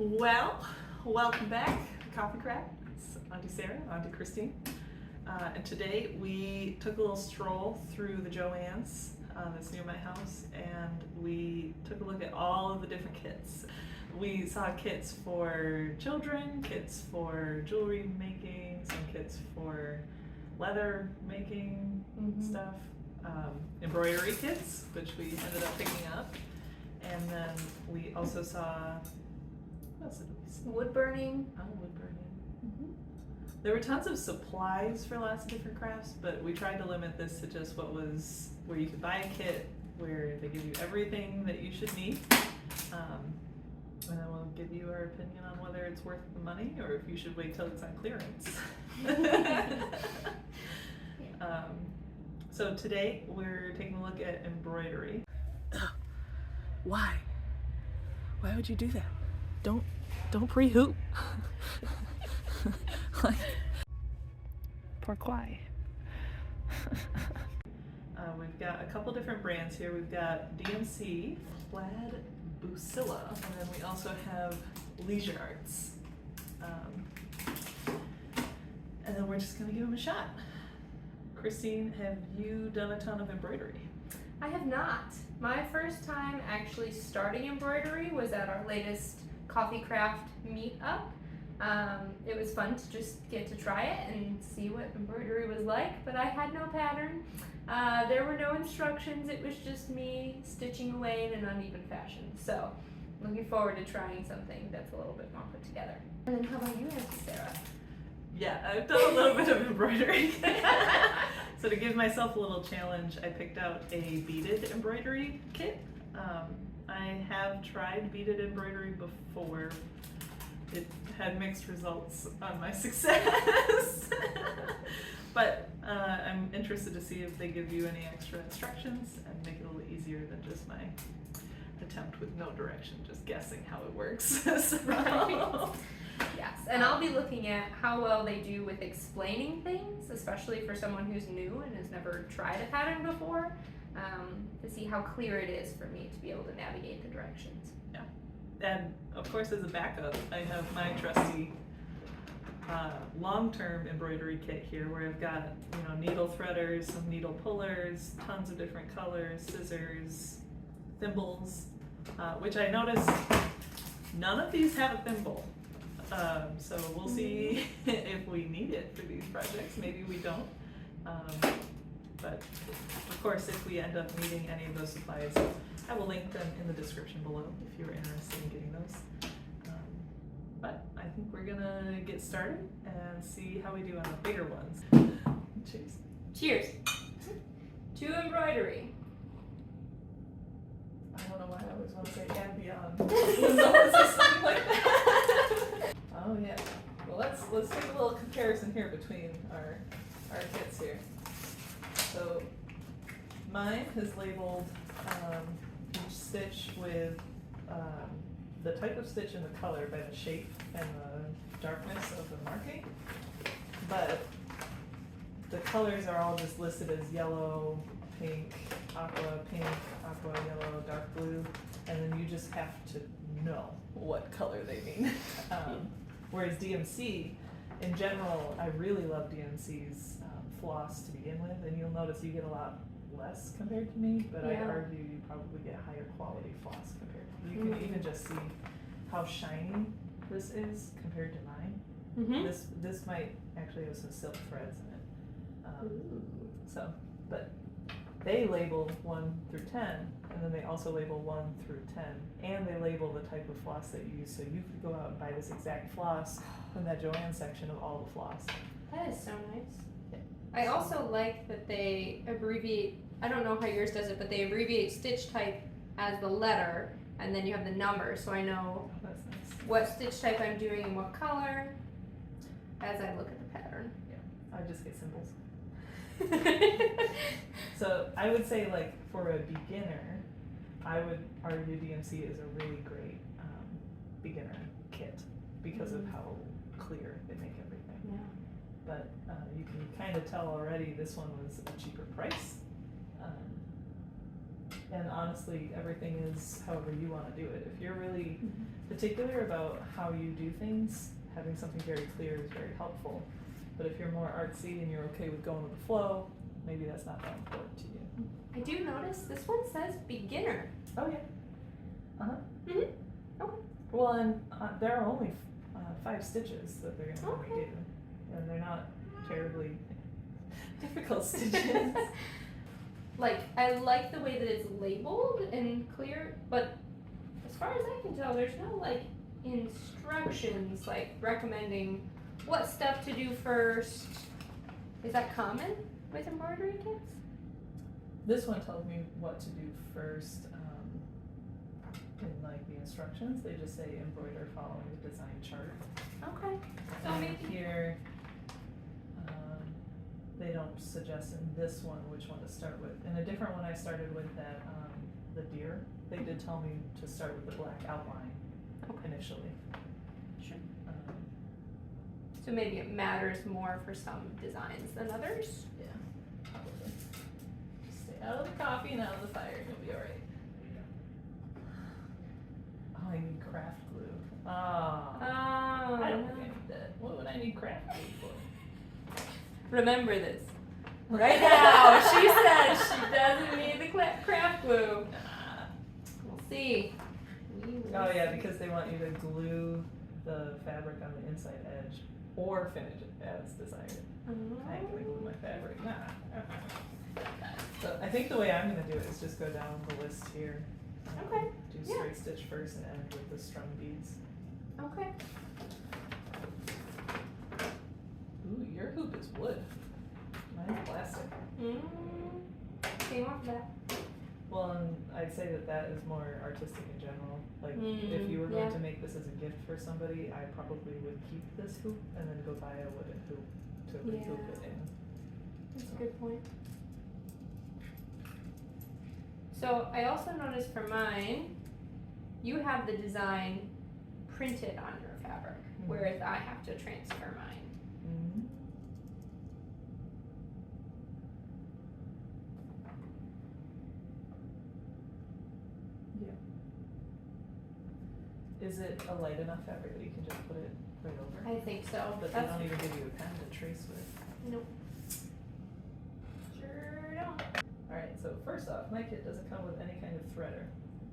Well, welcome back to CoffeeCraft. It's Auntie Sarah, Auntie Christine. And today we took a little stroll through the Joann's that's near my house, and we took a look at all of the different kits. We saw kits for children, kits for jewelry making, some kits for leather making stuff, embroidery kits, which we ended up picking up. And then we also saw, what else did we see? Wood burning. Oh, wood burning. There were tons of supplies for lots of different crafts, but we tried to limit this to just what was, where you could buy a kit, where they give you everything that you should need. And then we'll give you our opinion on whether it's worth the money or if you should wait till it's on clearance. So today we're taking a look at embroidery. Why? Why would you do that? Don't pre-hoop. Like, pourquoi? We've got a couple different brands here. We've got DMC, Plaid Busilla, and then we also have Leisure Arts. And then we're just gonna give them a shot. Christine, have you done a ton of embroidery? I have not. My first time actually starting embroidery was at our latest CoffeeCraft meetup. It was fun to just get to try it and see what embroidery was like, but I had no pattern. There were no instructions. It was just me stitching away in an uneven fashion. So looking forward to trying something that's a little bit more put together. And then how about you, Auntie Sarah? Yeah, I've done a little bit of embroidery. So to give myself a little challenge, I picked out a beaded embroidery kit. I have tried beaded embroidery before. It had mixed results on my success. But I'm interested to see if they give you any extra instructions and make it a little easier than just my attempt with no direction, just guessing how it works. So. Yes, and I'll be looking at how well they do with explaining things, especially for someone who's new and has never tried a pattern before, to see how clear it is for me to be able to navigate the directions. Yeah, and of course as a backup, I have my trusty long-term embroidery kit here, where I've got needle threaders, some needle pullers, tons of different colors, scissors, thimbles, which I noticed none of these have a thimble. So we'll see if we need it for these projects. Maybe we don't. But of course, if we end up needing any of those supplies, I will link them in the description below if you're interested in getting those. But I think we're gonna get started and see how we do on the bigger ones. Cheers. Cheers to embroidery. I don't know why I always want to say and beyond. Something like that. Oh yeah. Well, let's take a little comparison here between our kits here. So mine has labeled each stitch with the type of stitch and the color by the shape and the darkness of the marking, but the colors are all just listed as yellow, pink, aqua, yellow, dark blue, and then you just have to know what color they mean. Whereas DMC, in general, I really love DMC's floss to begin with, and you'll notice you get a lot less compared to me, but I'd argue you probably get higher quality floss compared to me. You can even just see how shiny this is compared to mine. This might actually have some silk threads in it. So, but they label 1 through 10, and then they also label 1 through 10, and they label the type of floss that you use, so you could go out and buy this exact floss from that Joann section of all the floss. That is so nice. I also like that they abbreviate, I don't know how yours does it, but they abbreviate stitch type as the letter, and then you have the number, so I know That's nice. what stitch type I'm doing and what color as I look at the pattern. Yeah, I just get symbols. So I would say, like, for a beginner, I would argue DMC is a really great beginner kit because of how clear they make everything. Yeah. But you can kind of tell already this one was a cheaper price. And honestly, everything is however you want to do it. If you're really particular about how you do things, having something very clear is very helpful. But if you're more artsy and you're okay with going with the flow, maybe that's not that important to you. I do notice this one says beginner. Oh yeah. Uh-huh. Mhm. Okay. Well, and there are only 5 stitches that they're going to let me Okay. do. And they're not terribly difficult stitches. Like, I like the way that it's labeled and clear, but as far as I can tell, there's no like instructions like recommending what stuff to do first. Is that common with embroidery kits? This one tells me what to do first. In like the instructions, they just say embroider following the design chart. Okay. So And maybe here, they don't suggest in this one which one to start with. In a different one I started with that, the deer, they did tell me to start with the black outline initially. Sure. Um, So maybe it matters more for some designs than others. yeah, probably. Just stay out of the coffee and out of the fire and you'll be alright. Oh, I need craft glue. Ah. Oh. I don't think I need that. What would I need craft glue for? Remember this. Right now, she says she doesn't need the craft glue. Nah. We'll see. We will Oh yeah, see. because they want you to glue the fabric on the inside edge or finish it as desired. I ain't gonna glue my fabric. Nah. So I think the way I'm gonna do it is just go down the list here. Okay. Do Yeah. straight stitch first and end with the strung beads. Okay. Ooh, your hoop is wood. Mine's plastic. Came off that. Well, and I'd say that that is more artistic in general. Like, if Mm, you were going yeah. to make this as a gift for somebody, I probably would keep this hoop and then go buy a wooden hoop to rehoop Yeah. it in. That's a good point. So I also noticed for mine, you have the design printed on your fabric, whereas I have to transfer mine. Mm-hmm. Yeah. Is it a light enough fabric that you can just put it right over? I think so. But they That's don't even give you a pen to trace with. nope. Sure don't. Alright, so first off, my kit doesn't come with any kind of threader,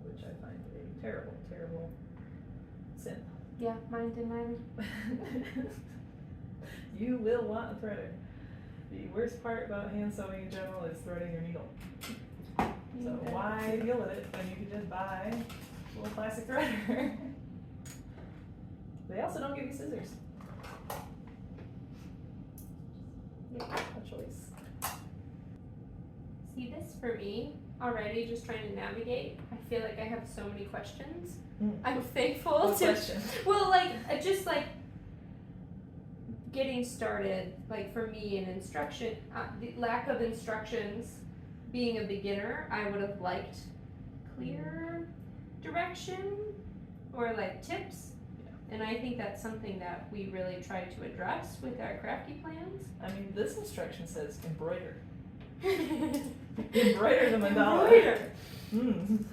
which I find a terrible, terrible sin. Yeah, mine didn't either. You will want a threader. The worst part about hand sewing in general is threading your needle. So why deal with it when you can just buy a little plastic threader? They also don't give you scissors. Yeah. A choice. See, this for me, already just trying to navigate, I feel like I have so many questions. I'm thankful What to question? well, like, just like getting started, like for me, an instruction, the lack of instructions, being a beginner, I would have liked clear direction or like tips. Yeah. And I think that's something that we really try to address with our crafty plans. I mean, this instruction says embroider. Embroider the mandala. Embroider. Mm.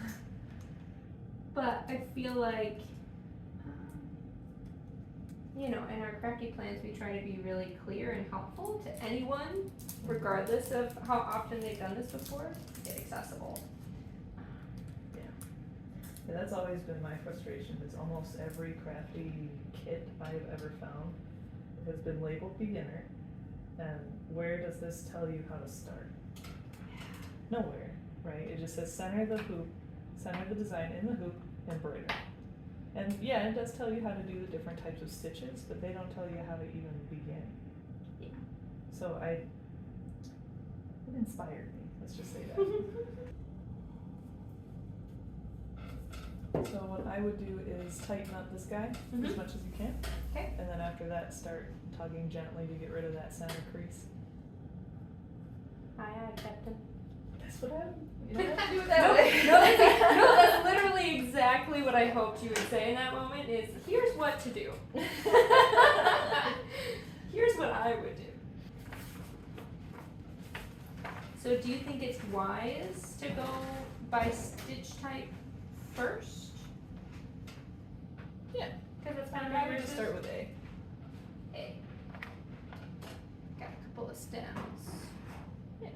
But I feel like, you know, in our crafty plans, we try to be really clear and helpful to anyone, regardless of how often they've done this before, get accessible. Yeah, that's always been my frustration, is almost every crafty kit I've ever found has been labeled beginner, and where does this tell you how to start? Nowhere, right? It just says center the hoop, center the design in the hoop, embroider. And yeah, it does tell you how to do the different types of stitches, but they don't tell you how to even begin. Yeah. So it inspired me, let's just say that. So what I would do is tighten up this guy as much as you can. Okay. And then after that, start tugging gently to get rid of that center crease. Aye, aye, Captain. That's what I would. You don't have to do it No, that way. no, that's literally exactly what I hoped you would say in that moment is, here's what to do. Here's what I would do. So do you think it's wise to go by stitch type first? Yeah. Because that's kind of I my would versus just start with A. A. Got a couple of stems. Yeah.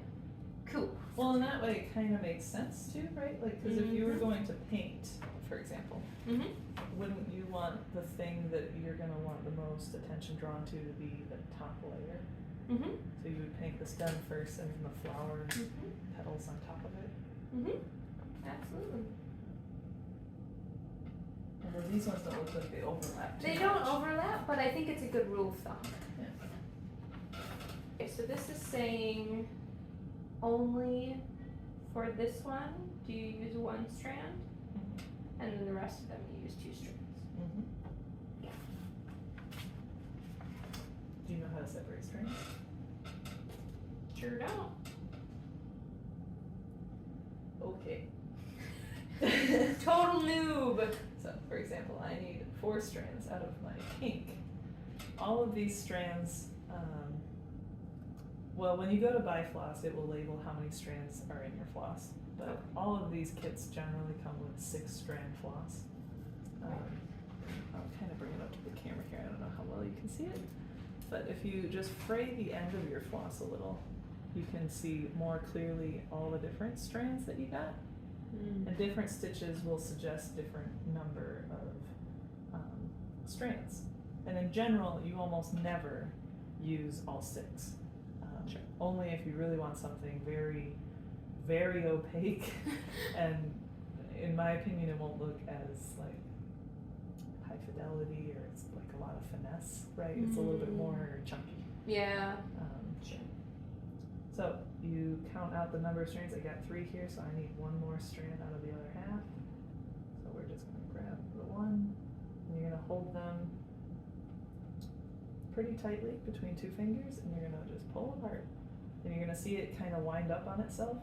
Cool. Well, in that way, it kind of makes sense too, right? Like, because if you were going to paint, for example, wouldn't you want the thing that you're going to want the most attention drawn to be the top layer? So you would paint the stem first and then the flower petals on top of it. Absolutely. Although these ones don't look like they overlap too They much. don't overlap, but I think it's a good rule of thumb. Yeah. Okay, so this is saying only for this one do you use one strand, and then the rest of them you use two strands. Do you know how to separate strands? Sure don't. Okay. Total noob. So, for example, I need 4 strands out of my pink. All of these strands, well, when you go to buy floss, it will label how many strands are in your floss. But all of these kits generally come with 6-strand floss. I'll kind of bring it up to the camera here. I don't know how well you can see it. But if you just fray the end of your floss a little, you can see more clearly all the different strands that you got. And different stitches will suggest different number of strands. And in general, you almost never use all 6. Only if you really want something very, very opaque, and in my opinion, it won't look as like high fidelity or it's like a lot of finesse, right? It's a little bit more chunky. Yeah. So you count out the number of strands. I got 3 here, so I need 1 more strand out of the other half. So we're just going to grab the 1, and you're going to hold them pretty tightly between 2 fingers, and you're going to just pull apart. And you're going to see it kind of wind up on itself.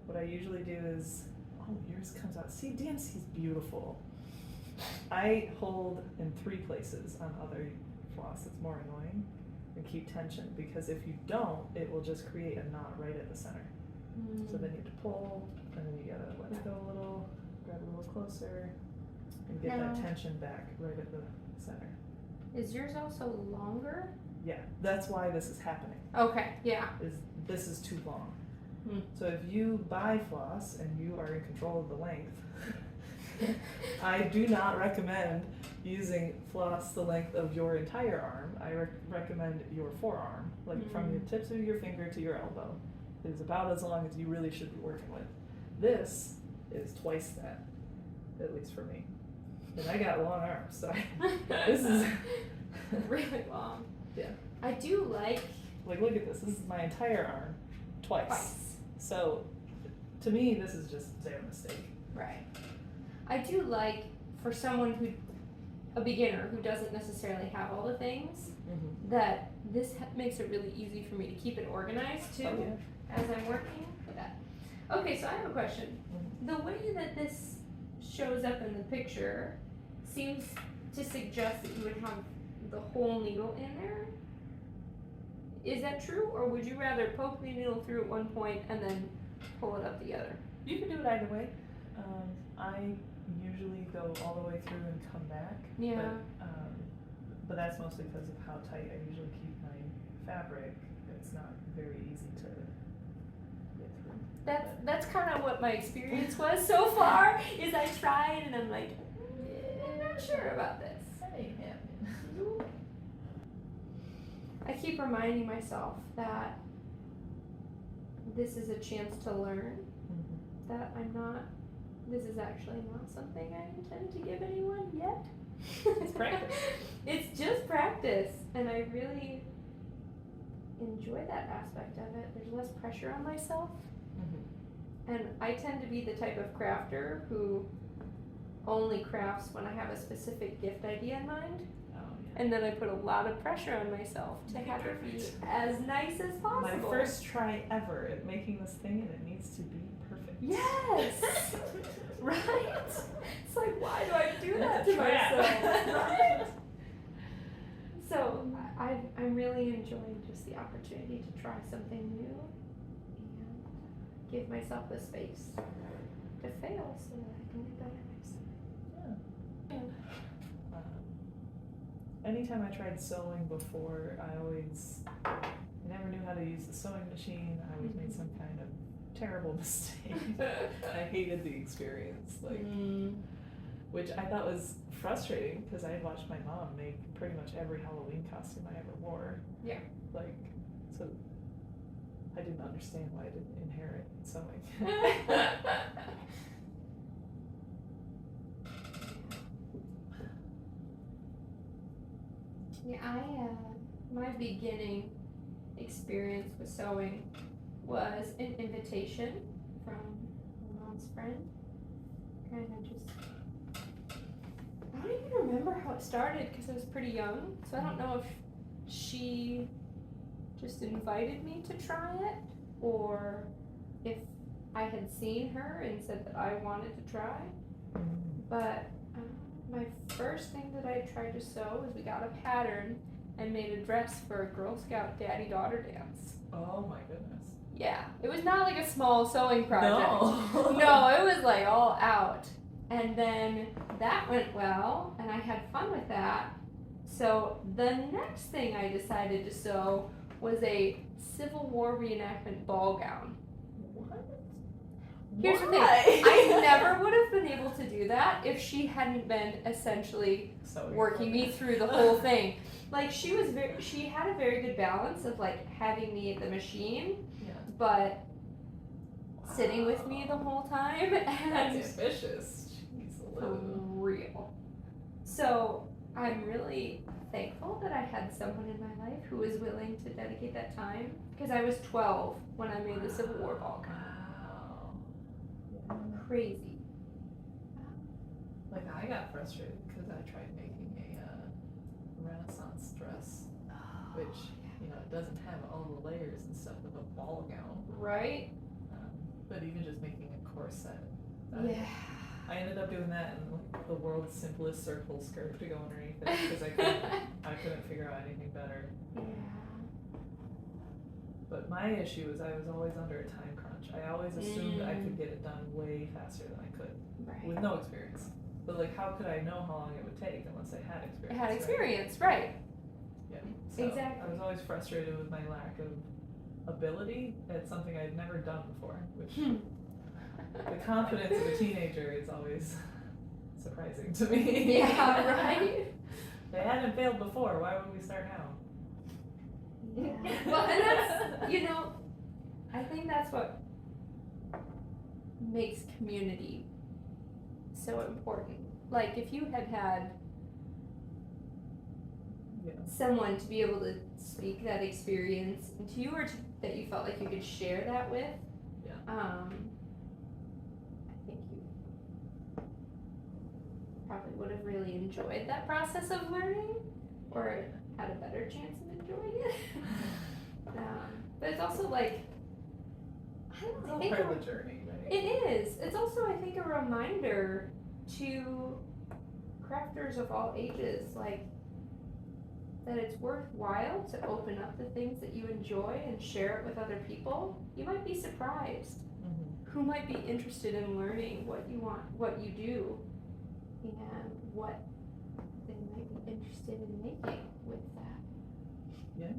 What I usually do is, oh, yours comes out. See, DMC's beautiful. I hold in 3 places on other floss. It's more annoying. And keep tension, because if you don't, it will just create a knot right at the center. So then you have to pull, and then you gotta let it go a little, grab a little closer, and get that tension back right at the center. Is yours also longer? Yeah, that's why this is happening. Okay, yeah. This is too long. So if you buy floss and you are in control of the length, I do not recommend using floss the length of your entire arm. I recommend your forearm, like from the tips of your finger to your elbow. It is about as long as you really should be working with. This is twice that, at least for me. And I got long arms, so this is really long. Yeah. I do like look at this. This is my entire arm, twice. So to me, this is just a mistake. Right. I do like, for someone a beginner who doesn't necessarily have all the things, that this makes it really easy for me to keep it organized too, as I'm working with that. Okay, so I have a question. The way that this shows up in the picture seems to suggest that you would have the whole needle in there. Is that true, or would you rather poke the needle through at one point and then pull it up the other? You can do it either way. I usually go all the way through and come back. Yeah. But that's mostly because of how tight I usually keep my fabric. It's not very easy to get through. That's kind of what my experience was so far. Is I tried and I'm like, I'm not sure about this. That ain't happening. I keep reminding myself that this is a chance to learn. That this is actually not something I intend to give anyone yet. It's practice. It's just practice, and I really enjoy that aspect of it. There's less pressure on myself, and I tend to be the type of crafter who only crafts when I have a specific gift idea in mind. And then I put a lot of pressure on myself to have it be as nice as possible. My first try ever at making this thing, and it needs to be perfect. Yes! Right? It's like, why do I do that to Trap. myself? Right? So I'm really enjoying just the opportunity to try something new and give myself the space to fail so that I can do better next time. Yeah. Anytime I tried sewing before, I never knew how to use the sewing machine. I always made some kind of terrible mistake. I hated the experience, which I thought was frustrating because I had watched my mom make pretty much every Halloween costume I ever wore. Yeah. So I didn't understand why I didn't inherit sewing. Yeah, my beginning experience with sewing was an invitation from my mom's friend. Kind of just, I don't even remember how it started because I was pretty young, so I don't know if she just invited me to try it or if I had seen her and said that I wanted to try. But my first thing that I tried to sew is we got a pattern and made a dress for a Girl Scout daddy-daughter dance. Oh my goodness. Yeah, it was not like a small sewing project. No. No, it was like all out. And then that went well, and I had fun with that. So the next thing I decided to sew was a Civil War reenactment ball gown. What? Here's the thing, I never would have been able to do that if she hadn't been essentially working me through the whole thing. Like she had a very good balance of like having me at the machine, but sitting with me the whole time and That's ambitious. Jeez, for real. So I'm really thankful that I had someone in my life who was willing to dedicate that time because I was 12 when I made the Civil War ball gown. Wow. Crazy. Like I got frustrated because I tried making a Renaissance dress, which it doesn't have all the layers and stuff of a ball gown. Right? But even just making a corset. Yeah. I ended up doing that in like the world's simplest circle skirt to go underneath it because I couldn't figure out anything better. Yeah. But my issue is I was always under a time crunch. I always assumed I could get it done way faster than I could with no experience. But like, how could I know how long it would take unless I had experience? Had experience, right? Yeah. So Exactly. I was always frustrated with my lack of ability at something I'd never done before, which the confidence of a teenager is always surprising to me. Yeah, right? They hadn't failed before, why would we start now? Yeah. Well, and that's, I think that's what makes community so important. Like, if you had someone to be able to speak that experience into you or that you felt like you could share that with, I think you probably would have really enjoyed that process of learning or had a better chance of enjoying it. But it's also like, I think part of the journey, right? it is. It's also, I think, a reminder to crafters of all ages, like, that it's worthwhile to open up the things that you enjoy and share it with other people. You might be surprised who might be interested in learning what you want, what you do, and what they might be interested in making with that. Yeah.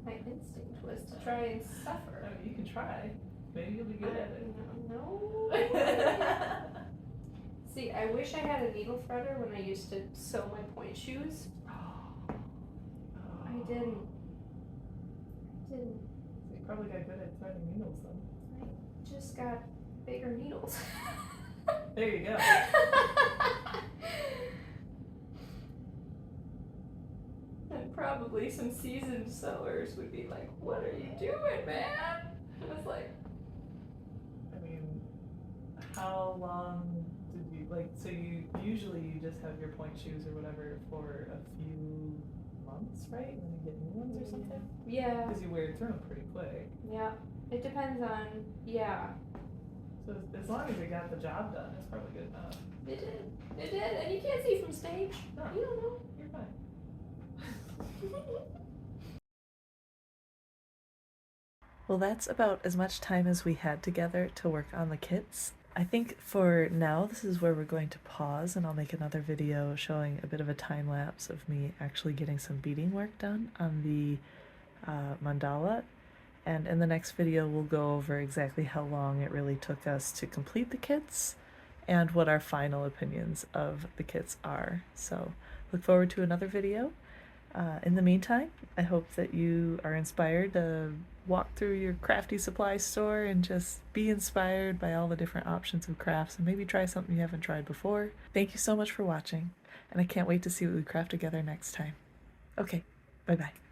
My instinct was to try and suffer. I mean, you can try. Maybe you'll be good at it. No. See, I wish I had a needle threader when I used to sew my point shoes. I didn't. You probably got good at threading needles though. I just got bigger needles. There you go. And probably some seasoned sewers would be like, "What are you doing, man?" I was like, I mean, how long did you so you usually just have your point shoes or whatever for a few months, right? And then you get new ones or something? yeah, Because you wear through them pretty quick. yeah. It depends on, So as long as you got the job done, it's probably good enough. It did, and you can't see from stage. No, You don't know. you're fine. Well, that's about as much time as we had together to work on the kits. I think for now this is where we're going to pause, and I'll make another video showing a bit of a time lapse of me actually getting some beading work done on the mandala. And in the next video we'll go over exactly how long it really took us to complete the kits and what our final opinions of the kits are. So look forward to another video. In the meantime, I hope that you are inspired to walk through your crafty supply store and just be inspired by all the different options of crafts and maybe try something you haven't tried before. Thank you so much for watching, and I can't wait to see what we craft together next time. Okay, bye-bye.